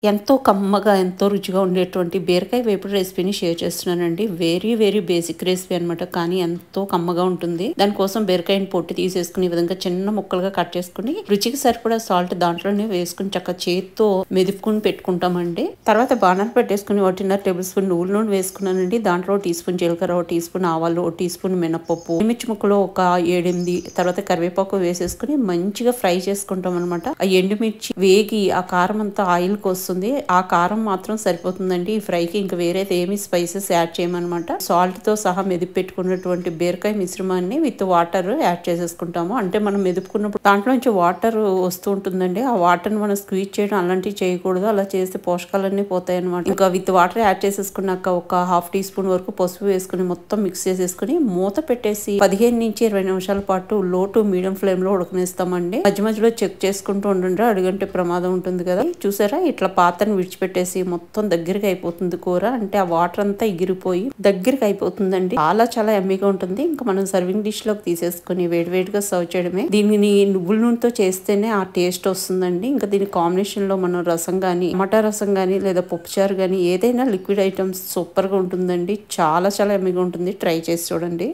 ఎంతో కమ్మగా, ఎంతో రుచిగా ఉండేటువంటి బీరకాయ వేపుడు రెసిపీని షేర్ చేస్తున్నానండి. వెరీ, వెరీ బేసిక్ రెసిపీ అనమాట. కానీ ఎంతో కమ్మగా ఉంటుంది. దానికోసం బీరకాయని పొట్టు తీసేసుకుని ఈ విధంగా చిన్న ముక్కలుగా కట్ చేసుకుని రుచికి సరిపడా సాల్ట్ దాంట్లోనే వేసుకుని చక్కగా చేత్తో మెదుపుకుని పెట్టుకుంటామండి. తర్వాత బాణాలు పెట్టేసుకుని 1.5 టేబుల్ స్పూన్ నువ్వుల నూనె వేసుకున్నానండి. దాంట్లో 1 టీ స్పూన్ జీలకర్ర, 1 టీ స్పూన్ ఆవాలు, 1 టీ స్పూన్ మినపప్పు, మిర్చి ముక్కలు ఒక 7-8, తర్వాత కరివేపాకు వేసేసుకుని మంచిగా ఫ్రై చేసుకుంటాం అనమాట. ఆ ఎండుమిర్చి వేగి ఆ కారం అంతా ఆయిల్ కోసం ఆ కారం మాత్రం సరిపోతుందండి ఈ ఫ్రైకి. ఇంకా వేరే ఏమి స్పైసెస్ యాడ్ చేయమన్నమాట. సాల్ట్ తో సహా మెదిపి పెట్టుకున్నటువంటి బీరకాయ మిశ్రమాన్ని విత్ వాటర్ యాడ్ చేసేసుకుంటాము. అంటే మనం మెదుపుకున్నప్పుడు దాంట్లో నుంచి వాటర్ వస్తూ ఉంటుందండి. ఆ వాటర్ ని మనం స్క్వీజ్ చేయడం అలాంటివి చేయకూడదు. అలా చేస్తే పోషకాలన్నీ పోతాయి అనమాట. ఇంకా విత్ వాటర్ యాడ్ చేసేసుకున్నాక ఒక 1/2 టీ స్పూన్ వరకు పసుపు వేసుకుని మొత్తం మిక్స్ చేసేసుకుని మూత పెట్టేసి 15 నుంచి 20 నిమిషాల పాటు లో టు మీడియం ఫ్లేమ్ లో ఉడకనిస్తామండి. మధ్య మధ్యలో చెక్ చేసుకుంటూ ఉండండి, అడుగంటే ప్రమాదం ఉంటుంది కదా. చూసారా, ఇట్లా పాత్రను విడిచిపెట్టేసి మొత్తం దగ్గరికి అయిపోతుంది కూర. అంటే ఆ వాటర్ అంతా ఎగిరిపోయి దగ్గరికి అయిపోతుందండి. చాలా చాలా ఎమ్మీగా ఉంటుంది. ఇంకా మనం సర్వింగ్ డిష్ లోకి తీసేసుకుని వేడివేడిగా సర్వ్ చేయడమే. దీనిని నువ్వుల నూనెతో చేస్తేనే ఆ టేస్ట్ వస్తుందండి. ఇంకా దీని కాంబినేషన్ లో మనం రసం గానీ, టమాటా రసం గానీ, లేదా పప్పుచారు గానీ ఏదైనా లిక్విడ్ ఐటమ్స్ సూపర్ గా ఉంటుందండి. చాలా చాలా ఎమ్మీగా ఉంటుంది. ట్రై చేసి చూడండి.